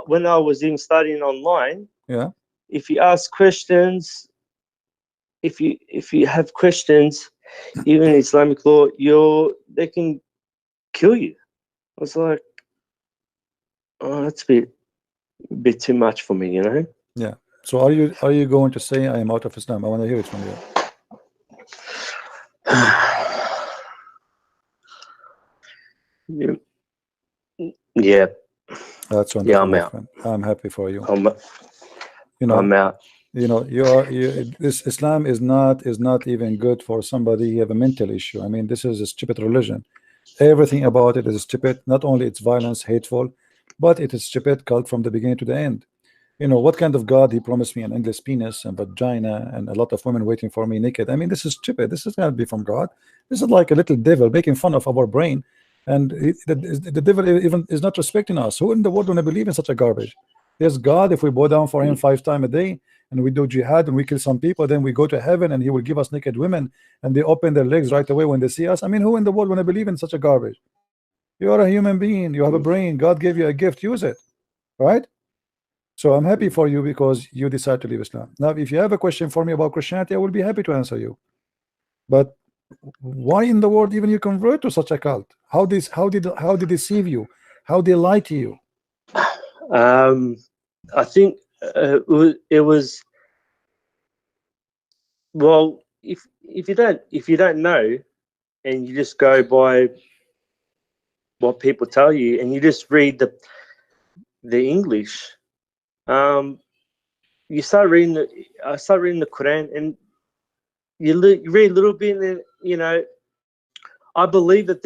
When I was even studying online, yeah. If you ask Christians, if you have Christians, even Islamic law, they can kill you. I was like, oh, that's a bit too much for me, you know. Yeah. So are you going to say I am out of Islam? I want to hear it from you. Yeah. That's wonderful. Yeah, I'm out. Friend. I'm happy for you. I'm out. You know, this Islam is not even good for somebody who have a mental issue. I mean, this is a stupid religion. Everything about it is stupid. Not only it's violence, hateful, but it is stupid cult from the beginning to the end. You know, what kind of God he promised me an endless penis and vagina and a lot of women waiting for me naked? I mean, this is stupid. This is not be from God. This is like a little devil making fun of our brain, and the devil even is not respecting us. Who in the world wanna believe in such a garbage? There's God. If we bow down for him 5 times a day and we do jihad and we kill some people, then we go to heaven and he will give us naked women and they open their legs right away when they see us. I mean, who in the world wanna believe in such a garbage? You are a human being. You have a brain. God gave you a gift. Use it, right? So I'm happy for you because you decide to leave Islam. Now, if you have a question for me about Christianity, I will be happy to answer you. But why in the world even you convert to such a cult? How did they deceive you? How they lie to you? I think it was, well, if you don't know and you just go by what people tell you and you just read the English, you start reading the Quran and you read a little bit, and you know, I believe that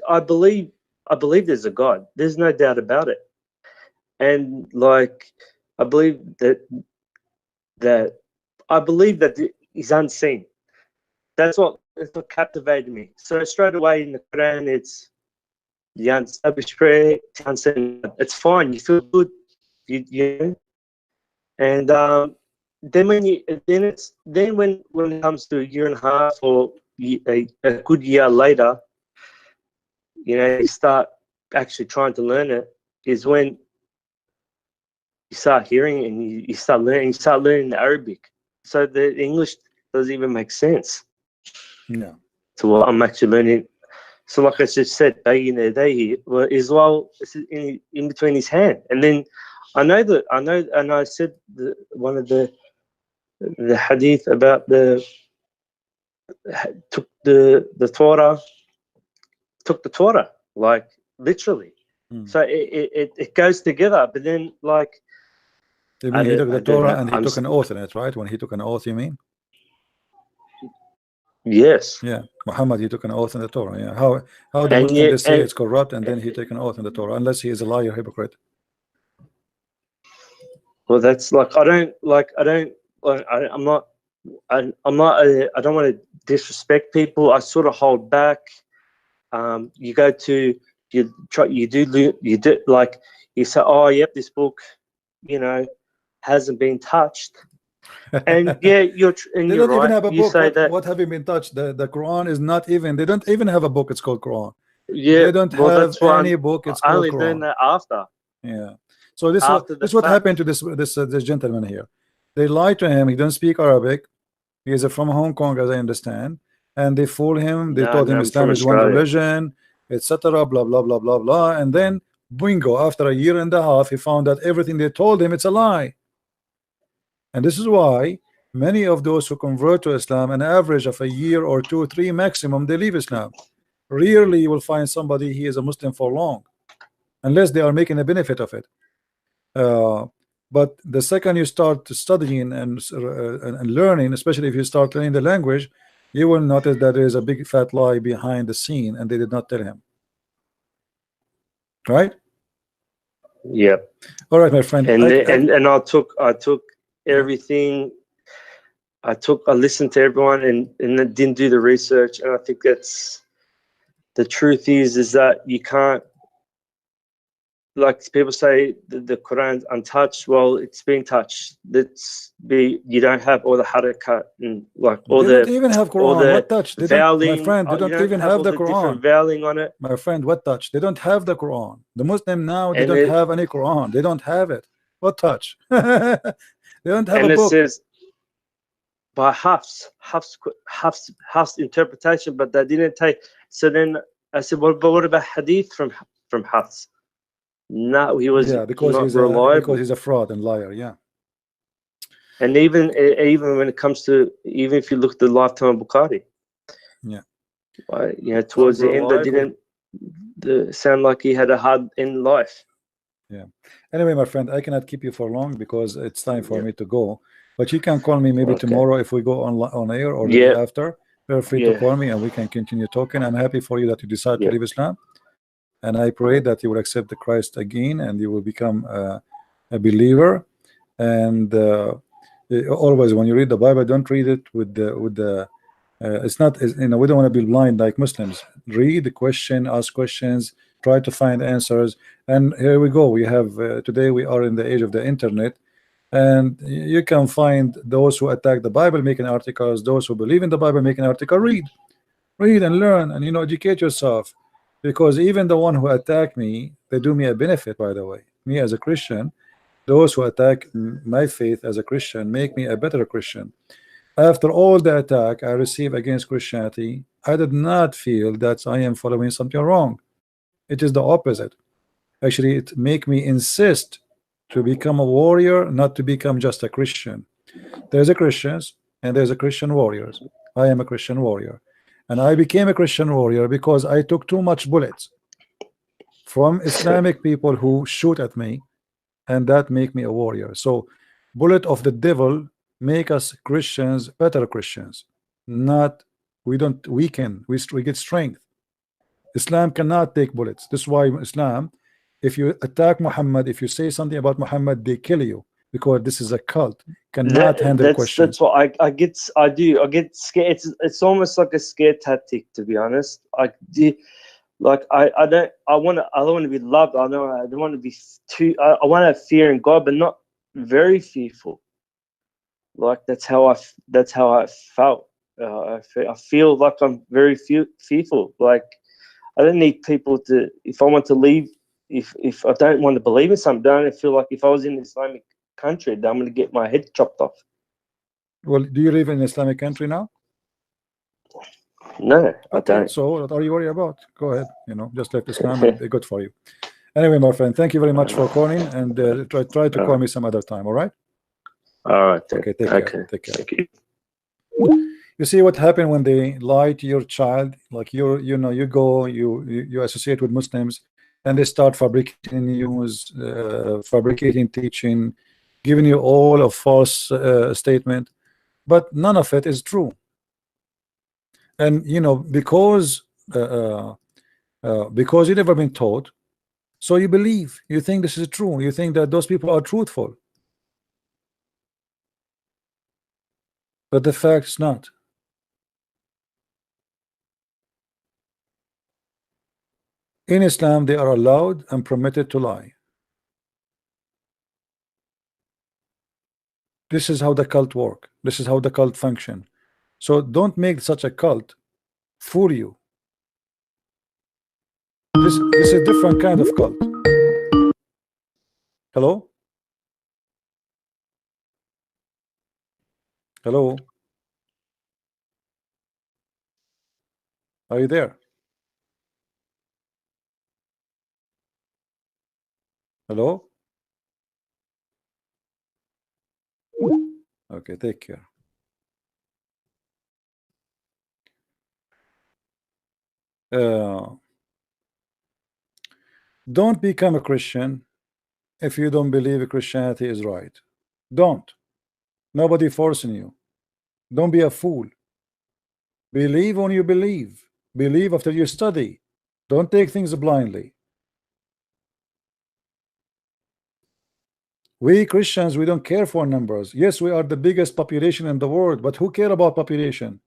I believe there's a God. There's no doubt about it. And like, I believe that he's unseen. That's what captivated me. So straight away in the Quran, it's the unestablished prayer, it's fine. You feel good, you know. And then when it comes to a year and a half or a good year later, you know, you start actually trying to learn it, is when you start hearing it and you start learning the Arabic. So the English doesn't even make sense. Yeah. So what I'm actually learning. So like I just said, well, Israel is in between his hand, and then and I said one of the hadith about took the Torah, like literally. So it goes together, but then like even he took the Torah and he took an oath in it, right? When he took an oath, you mean? Yes. Yeah, Muhammad, he took an oath in the Torah. Yeah, how the Muslims say it's corrupt, and then he take an oath in the Torah, unless he is a liar, hypocrite. Well, that's like I don't want to disrespect people. I sort of hold back. You go to you do like you say, oh yep, this book, hasn't been touched. And yeah, you're they you're don't even right. have a you book. say that what have you been touched? The Quran is not even. They don't even have a book. It's called Quran. Yeah, they don't have any book. It's called only Quran. learned that after. Yeah. So this is what happened to this gentleman here. They lied to him. He doesn't speak Arabic. He is from Hong Kong, as I understand, and they fooled him. They told him Islam is one religion, etc. Blah blah blah blah blah. And then bingo, after a year and a half, he found that everything they told him it's a lie. And this is why many of those who convert to Islam, an average of a year or 2 or 3 maximum, they leave Islam. Rarely you will find somebody he is a Muslim for long, unless they are making a benefit of it. But the second you start studying and learning, especially if you start learning the language, you will notice that there is a big fat lie behind the scene, and they did not tell him. Right? Yeah. All right, my friend. And I took everything. I listened to everyone and didn't do the research. And I think that's the truth is that you can't, like people say the Quran's untouched. Well, it's being touched. You don't have all the harakat and like all they don't even have Quran. What touch? They vowing, don't, my friend, they don't even have the Quran. Vowing on it. My friend, what touch? They don't have the Quran. The Muslim now, they don't have any Quran. They don't have it. What touch? They don't have a book. And it says by Hafs interpretation, but they didn't take. So then I said, well, but what about hadith from Hafs? No, he was because he's a fraud and liar. Yeah. And even when it comes to, even if you look at the lifetime of Bukhari, towards the end, they didn't sound like he had a hard end life. Yeah. Anyway, my friend, I cannot keep you for long because it's time for me to go. But you can call me maybe tomorrow if we go on air or the day after. Feel free to call me and we can continue talking. I'm happy for you that you decide to leave Islam. And I pray that you will accept the Christ again and you will become a believer. And always when you read the Bible, don't read it with the it's not, we don't want to be blind like Muslims. Read the question, ask questions, try to find answers. And here we go. We have today we are in the age of the internet, and you can find those who attack the Bible making articles, those who believe in the Bible making articles. Read and learn, and educate yourself. Because even the one who attack me, they do me a benefit, by the way. Me as a Christian, those who attack my faith as a Christian make me a better Christian. After all the attack I receive against Christianity, I did not feel that I am following something wrong. It is the opposite. Actually, it make me insist to become a warrior, not to become just a Christian. There's a Christians and there's a Christian warriors. I am a Christian warrior. And I became a Christian warrior because I took too much bullets from Islamic people who shoot at me, and that make me a warrior. So bullet of the devil make us Christians better Christians. Not, we don't weaken, we get strength. Islam cannot take bullets. This is why Islam, if you attack Muhammad, if you say something about Muhammad, they kill you, because this is a cult. Cannot handle questions. That's what I get scared. It's almost like a scare tactic, to be honest. I don't want to be loved. I don't want to be too. I want to have fear in God, but not very fearful. Like that's how I felt. I feel like I'm very fearful. Like I don't need people to. If I want to leave, if I don't want to believe in something, I don't feel like if I was in an Islamic country, I'm going to get my head chopped off. Well, do you live in an Islamic country now? No, I Okay, don't. so what are you worried about? Go ahead, you know, just let Islam be good for you. Anyway, my friend, thank you very much for calling, and try to call me some other time. All right? All right. Then. Okay, take care. Take care. Thank you. You see what happened when they lie to your child? Like you know, you go, you associate with Muslims, and they start fabricating news, fabricating teaching, giving you all of false statement, but none of it is true. And you know, because you never been taught, so you believe, you think this is true, you think that those people are truthful, but the fact's not. In Islam, they are allowed and permitted to lie. This is how the cult work. This is how the cult function. So don't make such a cult fool you. This is a different kind of cult. Hello? Hello? Are you there? Hello? Okay, take care. Don't become a Christian if you don't believe Christianity is right. Don't. Nobody forcing you. Don't be a fool. Believe when you believe. Believe after you study. Don't take things blindly. We Christians, we don't care for numbers. Yes, we are the biggest population in the world, but who care about population?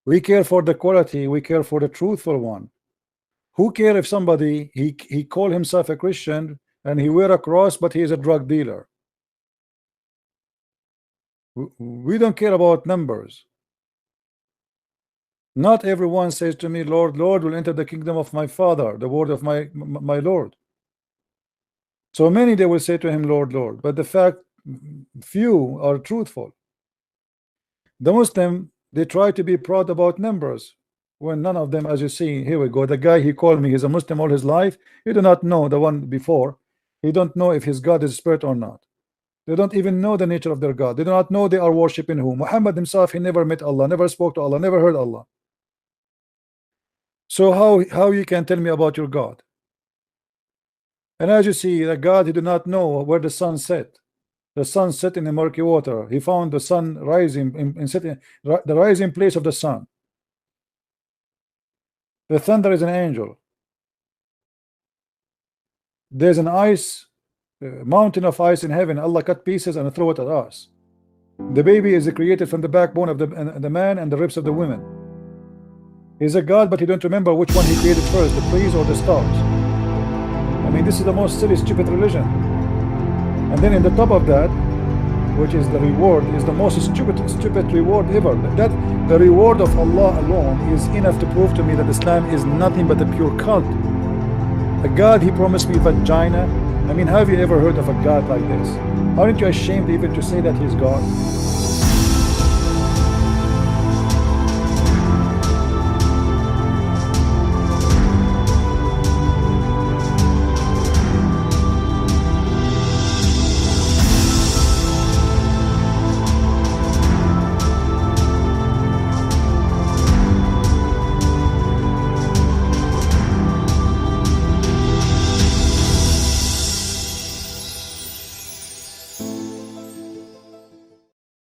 We care for the quality. We care for the truthful one. Who care if somebody he call himself a Christian and he wear a cross, but he is a drug dealer? We don't care about numbers. Not everyone says to me, Lord, Lord, will enter the kingdom of my Father, the word of my Lord. So many they will say to him, Lord, Lord, but the fact few are truthful. The Muslim, they try to be proud about numbers when none of them, as you see, here we go, the guy he called me, he's a Muslim all his life. He do not know the one before. He don't know if his God is spirit or not. They don't even know the nature of their God. They do not know they are worshiping whom. Muhammad himself, he never met Allah, never spoke to Allah, never heard Allah. So how you can tell me about your God? And as you see, the God, he did not know where the sun set. The sun set in the murky water. He found the sun rising in setting, the rising place of the sun. The thunder is an angel. There's an ice mountain of ice in heaven. Allah cut pieces and throw it at us. The baby is created from the backbone of the man and the ribs of the women. He's a God, but he don't remember which one he created first, the trees or the stars. I mean, this is the most silly, stupid religion. And then in the top of that, which is the reward, is the most stupid reward ever. That the reward of Allah alone is enough to prove to me that Islam is nothing but a pure cult. A God, he promised me vagina. I mean, have you ever heard of a God like this? Aren't you ashamed even to say that he's God?